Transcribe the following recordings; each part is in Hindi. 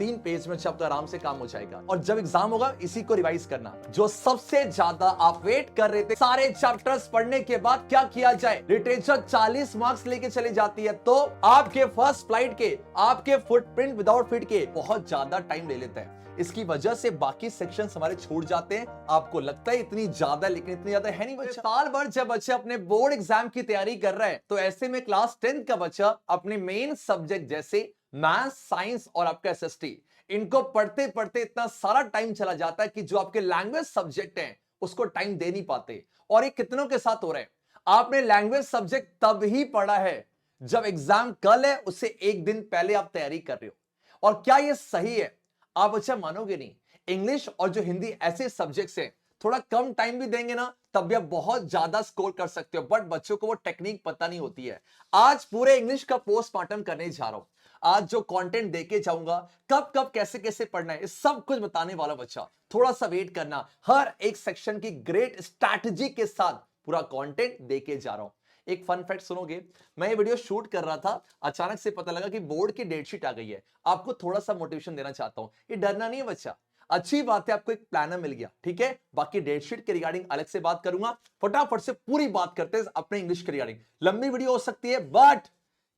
3 पेज में आपका आराम से काम हो जाएगा। और जब एग्जाम होगा इसी को रिवाइज करना। जो सबसे ज्यादा आप वेट कर रहे थे सारे चैप्टर्स पढ़ने के बाद क्या किया जाए, लिटरेचर 40 मार्क्स लेके चली जाती है, तो आपके फर्स्ट फ्लाइट के, आपके फुटप्रिंट विदाउट फिट के बहुत ज्यादा टाइम ले लेता है। इसकी वजह से बाकी सेक्शन हमारे छूट जाते हैं। आपको लगता है इतनी ज्यादा, लेकिन इतनी ज्यादा है नहीं बच्चा। साल भर जब बच्चा अपने बोर्ड एग्जाम की तैयारी कर रहा है, तो ऐसे में क्लास 10th का बच्चा अपने मेन सब्जेक्ट जैसे मैथ्स, साइंस और आपका एसएसटी, इनको पढ़ते पढ़ते इतना सारा टाइम चला जाता है कि जो आपके लैंग्वेज सब्जेक्ट हैं उसको टाइम दे नहीं पाते। और ये कितनों के साथ हो रहा है? आपने लैंग्वेज सब्जेक्ट तब ही पढ़ा है जब एग्जाम कल है, उससे एक दिन पहले आप तैयारी कर रहे हो। और क्या यह सही है? आप अच्छा मानोगे नहीं, इंग्लिश और जो हिंदी ऐसे सब्जेक्ट्स हैं, थोड़ा कम टाइम भी देंगे ना तब भी आप बहुत ज्यादा स्कोर कर सकते हो, बट बच्चों को वो टेक्निक पता नहीं होती है। आज पूरे इंग्लिश का पोस्टमार्टम करने जा रहा हूं। आज जो कंटेंट देके जाऊंगा, कब कब कैसे कैसे पढ़ना है, ये सब कुछ बताने वाला बच्चा। थोड़ा सा वेट करना, हर एक सेक्शन की ग्रेट स्ट्रैटेजी के साथ पूरा कंटेंट देके जा रहा हूं। एक फन फैक्ट सुनोगे, मैं ये वीडियो शूट कर रहा था, अचानक से पता लगा कि बोर्ड की डेट शीट आ गई है। आपको थोड़ा सा मोटिवेशन देना चाहता हूं, ये डरना नहीं है बच्चा, अच्छी बात है, आपको एक प्लानर मिल गया, ठीक है। बाकी डेट शीट के रिगार्डिंग अलग से बात करूंगा। फटाफट से पूरी बात करते हैं अपने इंग्लिश के रिगार्डिंग। लंबी वीडियो हो सकती है, बट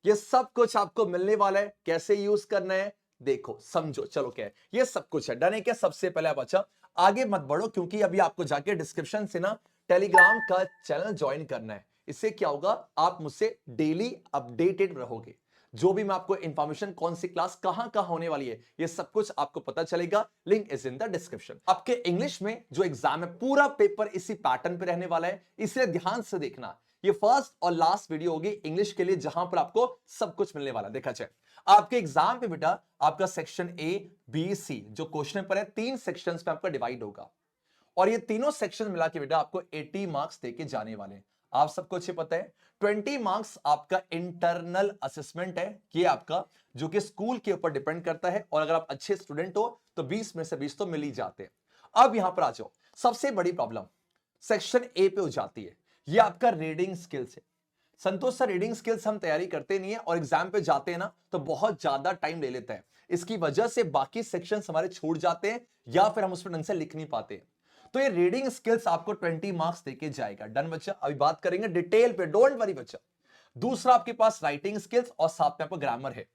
ये सब कुछ आपको मिलने वाला है। कैसे यूज करना है देखो, समझो, चलो क्या है ये सब कुछ है। डन है क्या? सबसे पहले आप अच्छा आगे मत बढ़ो, क्योंकि अभी आपको जाके डिस्क्रिप्शन से ना टेलीग्राम का चैनल ज्वाइन करना है। इससे क्या होगा, आप मुझसे डेली अपडेटेड रहोगे। जो भी मैं आपको इंफॉर्मेशन, कौन सी क्लास कहां कहां होने वाली है, ये सब कुछ आपको पता चलेगा। Link is in the description. आपके इंग्लिश में जो एग्जाम है, पूरा पेपर इसी पैटर्न पे रहने वाला है, इसलिए ध्यान से देखना। ये फर्स्ट और लास्ट वीडियो होगी इंग्लिश के लिए, जहां पर आपको सब कुछ मिलने वाला। देखा जाए आपके एग्जाम पे बेटा, आपका सेक्शन ए, बी, सी जो क्वेश्चन पर है, 3 सेक्शंस पे आपका डिवाइड होगा। और ये तीनों सेक्शन मिला के बेटा आपको 80 मार्क्स देके जाने वाले हैं। आप सबको अच्छे पता है 20 मार्क्स आपका इंटरनल असेसमेंट है, ये आपका जो कि स्कूल के ऊपर डिपेंड करता है। और अगर आप अच्छे स्टूडेंट हो तो 20 में से 20 तो मिल ही जाते हैं। अब यहां पर आ जाओ, सबसे बड़ी प्रॉब्लम सेक्शन ए पे हो जाती है, ये आपका रीडिंग स्किल्स है। संतोष सर, रीडिंग स्किल्स हम तैयारी करते नहीं है और एग्जाम पे जाते हैं ना तो बहुत ज्यादा टाइम ले लेता है। इसकी वजह से बाकी सेक्शन हमारे छूट जाते हैं, या फिर हम उसमें ढंग से लिख नहीं पाते। तो ये रीडिंग स्किल्स आपको 20 मार्क्स देके जाएगा। डन बच्चा, अभी बात करेंगे डिटेल पे, डोंट वरी बच्चा। दूसरा आपके पास राइटिंग स्किल्स और साथ में आपको ग्रामर है।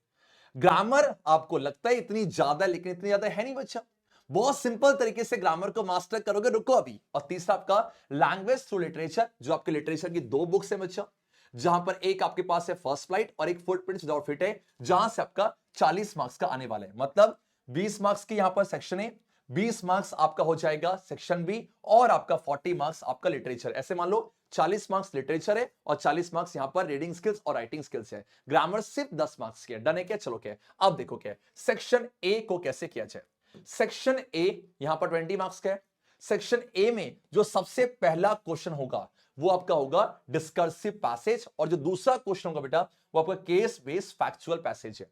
ग्रामर आपको लगता है इतनी ज्यादा, लेकिन इतनी ज्यादा है नहीं बच्चा। बहुत सिंपल तरीके से ग्रामर को मास्टर करोगे, रुको अभी। और तीसरा आपका लैंग्वेज थ्रू लिटरेचर, जो आपके लिटरेचर की 2 बुक्स है बच्चा, जहां पर एक आपके पास है फर्स्ट फ्लाइट और एक फुटप्रिंट्स विदाउट फिट है, जहां से आपका 40 मार्क्स का आने वाला है। मतलब 20 मार्क्स की यहां पर सेक्शन ए, 20 मार्क्स आपका हो जाएगा सेक्शन बी, और आपका 40 मार्क्स आपका लिटरेचर। ऐसे मान लो 40 मार्क्स लिटरेचर है और 40 मार्क्स यहां पर रीडिंग स्किल्स और राइटिंग स्किल्स है। ग्रामर सिर्फ 10 मार्क्स की है। डन है क्या? चलो क्या है, अब देखो क्या है सेक्शन ए को कैसे किया जाए। सेक्शन ए यहां पर 20 मार्क्स का है। सेक्शन ए में जो सबसे पहला क्वेश्चन होगा वो आपका होगा डिस्कर्सिव पैसेज, और जो दूसरा क्वेश्चन होगा बेटा वो आपका केस बेस्ड फैक्चुअल पैसेज है।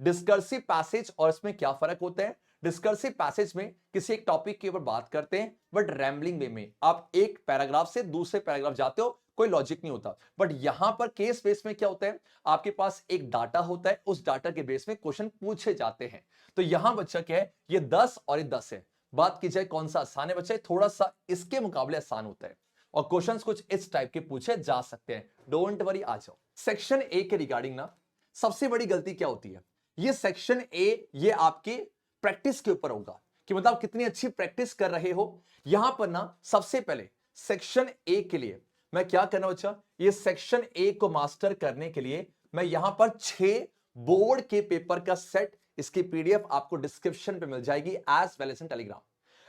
डिस्कर्सिव पैसेज और इसमें क्या फर्क होता है? डिस्कर्सिव पैसेज में किसी एक टॉपिक के ऊपर बात करते हैं, बट रैम्बलिंग वे में आप एक पैराग्राफ से दूसरे पैराग्राफ जाते हो, कोई लॉजिक नहीं होता। बट यहां पर केस बेस में क्या होता है, आपके पास एक डाटा होता है, उस डाटा के बेस में क्वेश्चन पूछे जाते हैं। तो यहां बच्चा क्या है, ये 10 और ये 10 है। बात की जाए कौन सा आसान है बच्चा, थोड़ा सा इसके मुकाबले आसान होता है, और क्वेश्चंस कुछ इस टाइप के पूछे जा सकते हैं। डोंट वरी, आ जाओ। सेक्शन ए के रिगार्डिंग ना सबसे बड़ी गलती क्या होती है, ये सेक्शन ए ये आपके प्रैक्टिस के ऊपर होगा, कि मतलब कितनी अच्छी प्रैक्टिस कर रहे हो। यहां पर ना सबसे पहले सेक्शन ए के लिए मैं क्या करना बच्चा, ये सेक्शन ए को मास्टर करने के लिए मैं यहां पर 6 बोर्ड के पेपर का सेट, इसकी पीडीएफ आपको डिस्क्रिप्शन पे मिल जाएगी, as well as in Telegram.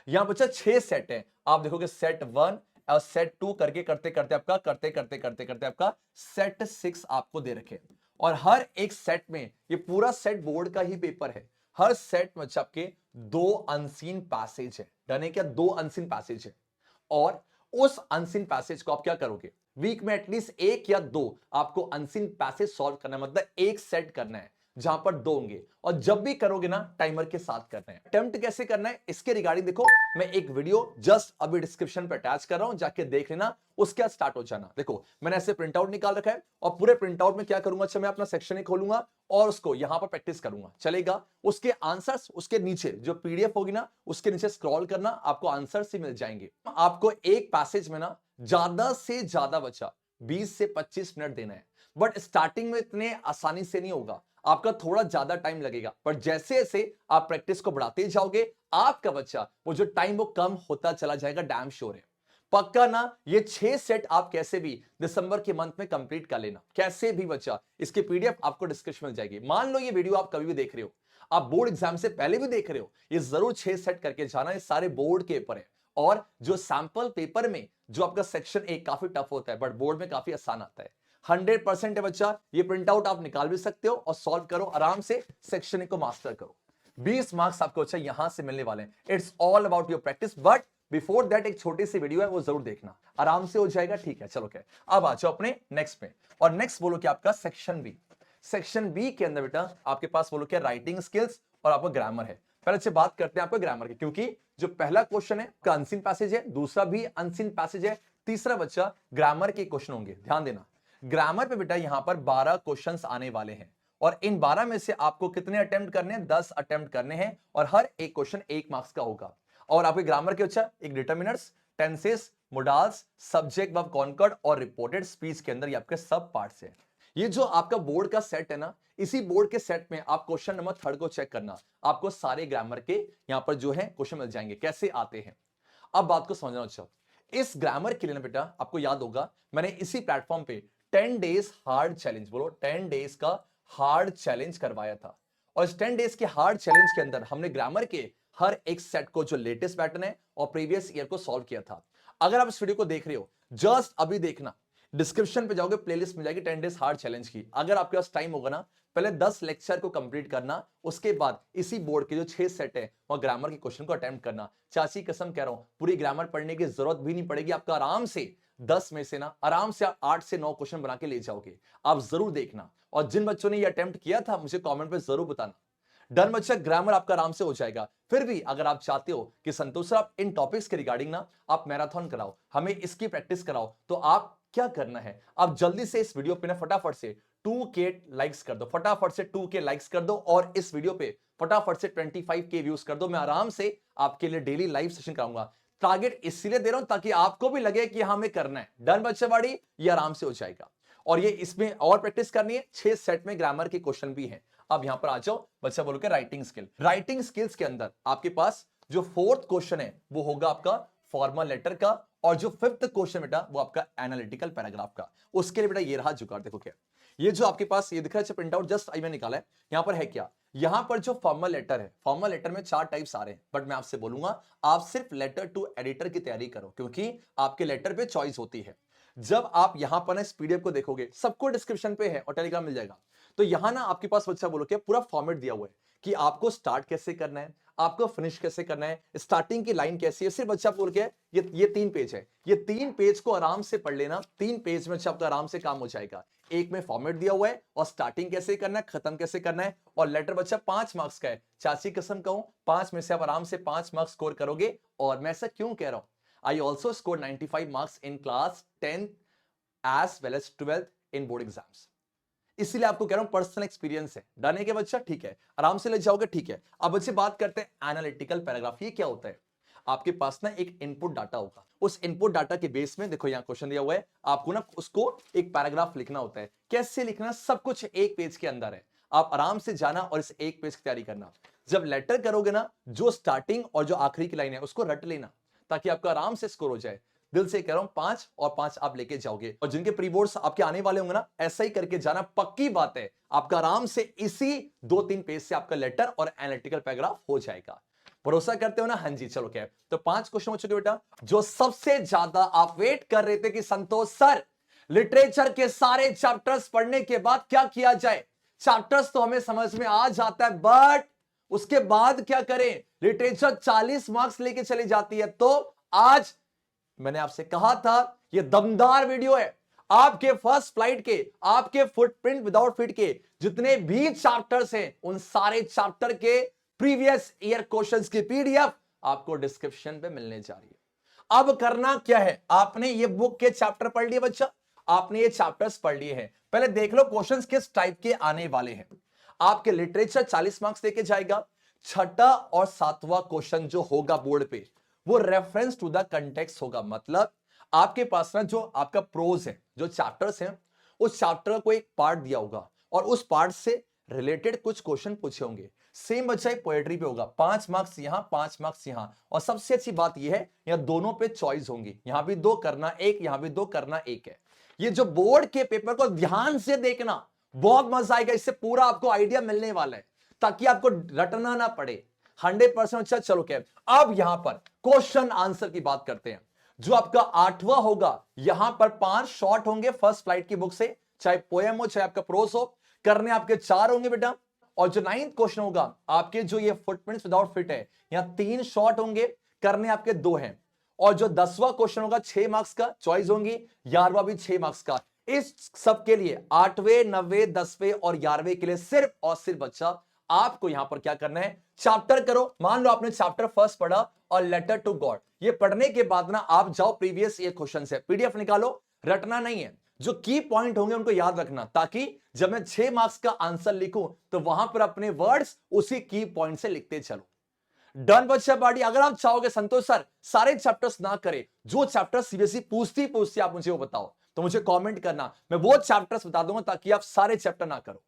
यहां बच्चा 6 सेट है, आप देखोगे सेट 1 और सेट 2 करके करते करते आपका करते आपका सेट 6 आपको दे रखे। और हर एक सेट में, ये पूरा सेट बोर्ड का ही पेपर है, हर सेट में आपके 2 अनसीन पैसेज है। डन है क्या? 2 अनसीन पैसेज है, और उस अनसीन पैसेज को आप क्या करोगे, वीक में एटलीस्ट 1 या 2 आपको अनसीन पैसेज सॉल्व करना है, मतलब एक सेट करना है। जहां पर 2 होंगे, और जब भी करोगे ना टाइमर के साथ करना है। अटेम्प्ट कैसे करना है इसके रिगार्डिंग देखो, मैं एक वीडियो जस्ट अभी डिस्क्रिप्शन पे अटैच कर रहा हूं, जाके देख लेना, उसके बाद स्टार्ट हो जाना। देखो मैंने ऐसे प्रिंट आउट निकाल रखा है, और पूरे प्रिंट आउट में क्या करूंगा, अच्छा मैं अपना सेक्शन ही खोलूंगा और उसको यहां पर प्रैक्टिस करूंगा, चलेगा। उसके आंसर्स उसके नीचे जो पीडीएफ होगी ना उसके नीचे स्क्रॉल करना, आपको आंसर्स ही मिल जाएंगे। आपको एक पैसेज में ना ज्यादा से ज्यादा बचा 20 से 25 मिनट देना है, बट स्टार्टिंग में इतने आसानी से नहीं होगा, आपका थोड़ा ज्यादा टाइम लगेगा, पर जैसे जैसे आप प्रैक्टिस को बढ़ाते जाओगे आपका बच्चा वो जो टाइम वो कम होता चला जाएगा, डैम श्योर है। पक्का ना, ये 6 सेट आप कैसे भी दिसंबर के मंथ में कंप्लीट कर लेना, कैसे भी बच्चा। इसकी पीडीएफ आपको डिस्क्रिप्शन मिल जाएगी। मान लो ये वीडियो आप कभी भी देख रहे हो, आप बोर्ड एग्जाम से पहले भी देख रहे हो, ये जरूर 6 सेट करके जाना, ये सारे बोर्ड के पेपर है। और जो सैंपल पेपर में जो आपका सेक्शन 1 काफी टफ होता है, बट बोर्ड में काफी आसान आता है। 100% है बच्चा, ये प्रिंट आउट आप निकाल भी सकते हो और सॉल्व करो आराम से, सेक्शन 1 को मास्टर करो। 20 मार्क्स आपको अच्छा यहां से मिलने वाले हैं। It's all about your practice, but before that एक छोटी सी वीडियो है, वो जरूर देखना, आराम से हो जाएगा, ठीक है। चलो क्या, अब आ जाओ अपने नेक्स्ट पे, और नेक्स्ट बोलो कि आपका सेक्शन बी। सेक्शन बी के अंदर बेटा आपके पास बोलो क्या, राइटिंग स्किल्स और आपका ग्रामर है। पहले से बात करते हैं आपको ग्रामर की, क्योंकि जो पहला क्वेश्चन है का अनसीन पैसेज है, दूसरा भी अनसीन पैसेज है, तीसरा बच्चा ग्रामर के क्वेश्चन होंगे। ध्यान देना, ग्रामर पे बेटा यहां पर 12 क्वेश्चंस आने वाले हैं, और इन 12 में से आपको कितने अटेम्प्ट करने हैं, 10 अटेम्प्ट करने हैं, और हर एक क्वेश्चन 1 मार्क्स का होगा। और आपके ग्रामर के अच्छा एक determiners, tenses, modals, subject verb concord और रिपोर्टेड स्पीच के अंदर ये आपके सब पार्ट्स हैं। ये जो आपका बोर्ड का सेट है ना, इसी बोर्ड के सेट में आप क्वेश्चन नंबर 3 को चेक करना, आपको सारे ग्रामर के यहां पर जो है क्वेश्चन मिल जाएंगे, कैसे आते हैं। अब बात को समझना अच्छा, इस ग्रामर के लिए ना बेटा आपको याद होगा मैंने इसी प्लेटफॉर्म पे 10 डेज हार्ड चैलेंज, बोलो 10 डेज का हार्ड चैलेंज करवाया था। और इस 10 डेज के हार्ड चैलेंज के अंदर हमने ग्रामर के हर एक सेट को, जो लेटेस्ट पैटर्न है और प्रीवियस ईयर को सॉल्व किया था। अगर आप इस वीडियो को देख रहे हो, जस्ट अभी देखना, डिस्क्रिप्शन पे जाओगे, प्लेलिस्ट मिल जाएगी 10 डेज हार्ड चैलेंज की। अगर आपके पास टाइम होगा ना, पहले 10 लेक्चर को कंप्लीट करना, उसके बाद इसी बोर्ड के जो 6 सेट है वह ग्रामर के क्वेश्चन को अटेम्प्ट करना। चाची कसम कह रहा हूं, पूरी ग्रामर पढ़ने की जरूरत भी नहीं पड़ेगी, आपका आराम से 10 में से ना आराम से आप 8 से 9 क्वेश्चन बना के ले जाओगे। आप जरूर देखना, और जिन बच्चों ने ये अटेम्प्ट किया था मुझे कमेंट पे जरूर बताना। डन बच्चा, ग्रामर आपका आराम से हो जाएगा। फिर भी अगर आप चाहते हो कि संतोष सर आप इन टॉपिक्स के रिगार्डिंग ना आप मैराथन कराओ, हमें इसकी प्रैक्टिस कराओ, तो आप क्या करना है, आप जल्दी से इस वीडियो पे ना फटाफट से 2K लाइक्स कर दो, फटाफट से 2K लाइक्स कर दो, और इस वीडियो पे फटाफट से 25K व्यूज कर दो। मैं आराम से आपके लिए डेली लाइव सेशन कराऊंगा। टारगेट इसलिए दे रहा हूं ताकि आपको भी लगे कि हमें करना है। डन बच्चेवाड़ी, ये आराम से हो जाएगा। और ये इसमें और प्रैक्टिस करनी है, 6 सेट में ग्रामर के क्वेश्चन भी हैं। अब यहां पर आ जाओ बच्चा, बोलो के राइटिंग स्किल। राइटिंग स्किल्स के अंदर आपके पास जो 4th क्वेश्चन है वो होगा आपका फॉर्मल लेटर का, और जो 5th क्वेश्चन बेटा वो आपका एनालिटिकल पैराग्राफ का। उसके लिए बेटा ये रहा जुगाड़, देखो क्या, ये जो आपके पास ये दिख रहा है प्रिंट आउट, जस्ट आई मैंने निकाला है, यहां पर है क्या, यहां पर जो फॉर्मल लेटर है, फॉर्मल लेटर में 4 टाइप्स आ रहे हैं, बट मैं आपसे बोलूंगा आप सिर्फ लेटर टू एडिटर की तैयारी करो, क्योंकि आपके लेटर पे चॉइस होती है। जब आप यहां पर इस पीडीएफ को देखोगे, सबको डिस्क्रिप्शन पे है और टेलीग्राम मिल जाएगा, तो यहां ना आपके पास बच्चा बोलो क्या पूरा फॉर्मेट दिया हुआ है कि आपको स्टार्ट कैसे करना है, आपको फिनिश कैसे करना है, स्टार्टिंग की लाइन कैसी है। सिर्फ बच्चा बोल के ये 3 पेज है, ये 3 पेज को आराम से पढ़ लेना, 3 पेज में आपका आराम से काम हो जाएगा। एक में फॉर्मेट दिया हुआ है और स्टार्टिंग कैसे करना है, खत्म कैसे करना है, और लेटर बच्चा 5 मार्क्स का है। चाची कसम कहूं 5 में से आप आराम से 5 मार्क्स स्कोर करोगे। और मैं ऐसा क्यों कह रहा हूं, I also score 95 marks in class 10 as well as 12th in board exams, इसीलिए आपको कह रहा हूं पर्सनल एक्सपीरियंस है। डन है क्या बच्चा, ठीक है, आराम से ले जाओगे, ठीक है। अब बच्चे बात करते हैं एनालिटिकल पैराग्राफ। ये क्या होता है, आपके पास ना एक इनपुट डाटा होगा, उस इनपुट डाटा के बेस में देखो यहां क्वेश्चन दिया हुआ है, आपको ना उसको एक पैराग्राफ लिखना होता है। कैसे लिखना, सब कुछ एक पेज के अंदर है, आप आराम से जाना और इस एक पेज की तैयारी करना। जब लेटर करोगे ना, जो स्टार्टिंग और जो आखिरी की लाइन है उसको रट लेना, ताकि आपका आराम से स्कोर हो जाए। दिल से कह रहा हूं 5 और 5 आप लेके जाओगे, और जिनके प्री बोर्ड्स आपके आने वाले होंगे ना, ऐसा ही करके जाना, पक्की बात है आपका आराम से इसी 2-3 पेज से आपका लेटर और एनालिटिकल पैराग्राफ हो जाएगा। भरोसा करते हो ना, हाँ जी। चलो क्या, तो 5 क्वेश्चन हो चुके बेटा। जो सबसे ज्यादा आप वेट कर रहे थे कि संतोष सर लिटरेचर के सारे चैप्टर्स पढ़ने के बाद क्या किया जाए, चैप्टर्स तो हमें समझ में आ जाता है, बट उसके बाद क्या करें, लिटरेचर 40 मार्क्स लेके चली जाती है। तो आज मैंने आपसे कहा था ये दमदार वीडियो है, आपके फर्स्ट फ्लाइट के, आपके फुटप्रिंट विदाउट फिट के जितने भी चैप्टर्स हैं, उन सारे चैप्टर के प्रीवियस ईयर क्वेश्चंस की पीडीएफ आपको डिस्क्रिप्शन पे मिलने जा रही है। अब करना क्या है, आपने ये बुक के चैप्टर पढ़ लिए बच्चा, आपने ये चैप्टर्स पढ़ लिए हैं, पहले देख लो क्वेश्चंस किस टाइप के आने वाले हैं। आपके लिटरेचर 40 मार्क्स लेके जाएगा। छठा और सातवां क्वेश्चन जो होगा बोर्ड पे, वो रेफरेंस टू द कंटेक्स्ट होगा। मतलब आपके पास ना जो आपका प्रोज है, जो चैप्टर्स हैं, उस चैप्टर को एक पार्ट दिया होगा और उस पार्ट से रिलेटेड कुछ क्वेश्चन पूछे होंगे। सेम बच्चा पोएट्री पे होगा, 5 मार्क्स यहां, 5 मार्क्स यहां। और सबसे अच्छी बात यह है, यहां दोनों पे चॉइस होंगी, यहां भी 2 करना 1, यहां भी 2 करना 1 है। ये जो बोर्ड के पेपर को ध्यान से देखना, बहुत मजा आएगा, इससे पूरा आपको आइडिया मिलने वाला है, ताकि आपको रटना ना पड़े। 100% अच्छा। चलो क्या, अब यहां पर क्वेश्चन आंसर की बात करते हैं। जो आपका 8वां होगा, यहां पर 5 शॉर्ट होंगे फर्स्ट फ्लाइट की बुक से, चाहे पोएम हो चाहे आपका प्रोज हो, करने आपके 4 होंगे बेटा। और जो 9th क्वेश्चन होगा, आपके जो ये फुटप्रिंट्स विदाउट फिट है, यहां 3 शॉर्ट होंगे, करने आपके 2 हैं। और जो 10वां क्वेश्चन होगा 6 मार्क्स का, चॉइस होंगी, 11वां भी 6 मार्क्स का। इस सब के लिए 8वें, 9वें, 10वें और 11वें के लिए सिर्फ और सिर्फ बच्चा आपको यहां पर क्या करना है, चैप्टर करो। मान लो आपने चैप्टर फर्स्ट पढ़ा और लेटर टू गॉड, ये पढ़ने के बाद ना आप जाओ प्रीवियस ये क्वेश्चन से पीडीएफ निकालो, रटना नहीं है, जो की पॉइंट होंगे उनको याद रखना, ताकि जब मैं 6 मार्क्स का आंसर लिखूं तो वहां पर अपने वर्ड्स उसी की पॉइंट से लिखते चलो। डन बच्चा पार्टी। अगर आप चाहोगे संतोष सर सारे चैप्टर्स ना करें, जो चैप्टर सीबीएसई पूछती आप मुझे वो बताओ, तो मुझे कमेंट करना, मैं वो चैप्टर्स बता दूंगा, ताकि आप सारे चैप्टर ना करो।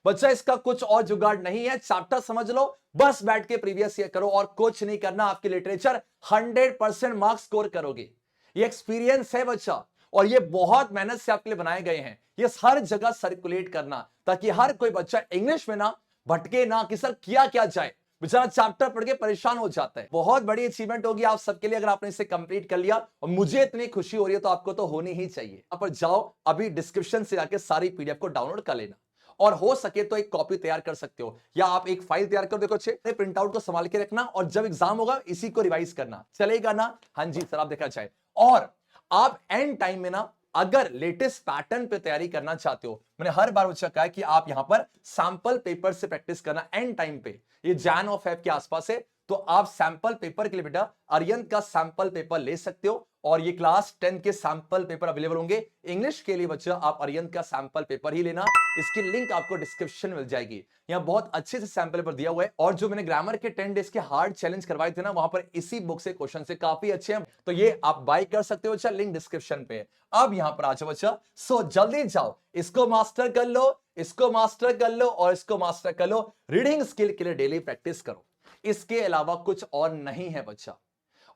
बच्चा इसका कुछ और जुगाड़ नहीं है, चैप्टर समझ लो, बस बैठ के प्रीवियस ईयर करो और कुछ नहीं करना। आपके लिटरेचर 100% मार्क्स स्कोर करोगे। ये एक्सपीरियंस है बच्चा, और ये बहुत मेहनत से आपके लिए बनाए गए हैं। ये हर जगह सर्कुलेट करना, ताकि हर कोई बच्चा इंग्लिश में ना भटके ना कि सर किया क्या जाए, बेचारा चैप्टर पढ़ के परेशान हो जाता है। बहुत बड़ी अचीवमेंट होगी आप सबके लिए अगर आपने इसे कंप्लीट कर लिया, और मुझे इतनी खुशी हो रही है तो आपको तो होनी ही चाहिए। यहाँ पर जाओ, अभी डिस्क्रिप्शन से जाके सारी पीडीएफ को डाउनलोड कर लेना, और हो सके तो एक कॉपी तैयार कर सकते हो, या आप एक फाइल तैयार कर देखो, अच्छे प्रिंट आउट को संभाल के रखना, और जब एग्जाम होगा इसी को रिवाइज करना, चलेगा ना? हाँ जी सर, आप देखा जाए। और आप एंड टाइम में ना अगर लेटेस्ट पैटर्न पे तैयारी करना चाहते हो, मैंने हर बार बच्चा कहा है कि आप यहां पर सैंपल पेपर से प्रैक्टिस करना एंड टाइम पे, ये जैन और फेब के आसपास है, तो आप सैंपल पेपर के लिए बेटा अरिहंत का सैंपल पेपर ले सकते हो, और ये क्लास 10 के सैंपल पेपर अवेलेबल होंगे। इंग्लिश के लिए बच्चा आप अरिहंत का सैंपल पेपर ही लेना, इसकी लिंक आपको डिस्क्रिप्शन मिल जाएगी। यहाँ बहुत अच्छे से सैंपल पेपर दिया हुआ है, और जो मैंने ग्रामर के 10 डेज के हार्ड चैलेंज करवाए थे ना, वहां पर इसी बुक से क्वेश्चन से काफी अच्छे हैं, तो ये आप बाय कर सकते हो बच्चा, लिंक डिस्क्रिप्शन पे। अब यहां पर आ जाओ बच्चा, सो जल्दी जाओ, इसको मास्टर कर लो, इसको मास्टर कर लो, और इसको मास्टर कर लो। रीडिंग स्किल के लिए डेली प्रैक्टिस करो, इसके अलावा कुछ और नहीं है बच्चा।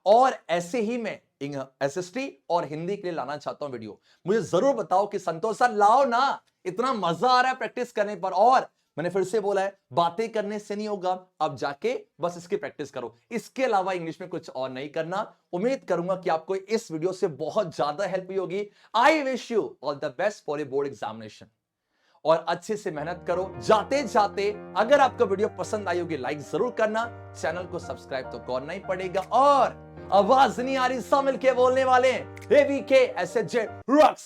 और ऐसे ही मैं एसएसटी और हिंदी के लिए लाना चाहता हूं वीडियो। मुझे जरूर बताओ कि संतोष सर लाओ ना, इतना मजा आ रहा है प्रैक्टिस करने पर। और मैंने फिर से बोला है, बातें करने से नहीं होगा, अब जाके बस इसकी प्रैक्टिस करो, इसके अलावा इंग्लिश में कुछ और नहीं करना। उम्मीद करूंगा कि आपको इस वीडियो से बहुत ज्यादा हेल्प हुई होगी। I wish you all the best for a board examination, और अच्छे से मेहनत करो। जाते जाते अगर आपको वीडियो पसंद आई होगी लाइक जरूर करना, चैनल को सब्सक्राइब तो करना ही पड़ेगा। और आवाज नहीं आ रही, सब मिलके बोलने वाले हैं, एवीके एसएचजे रॉक्स।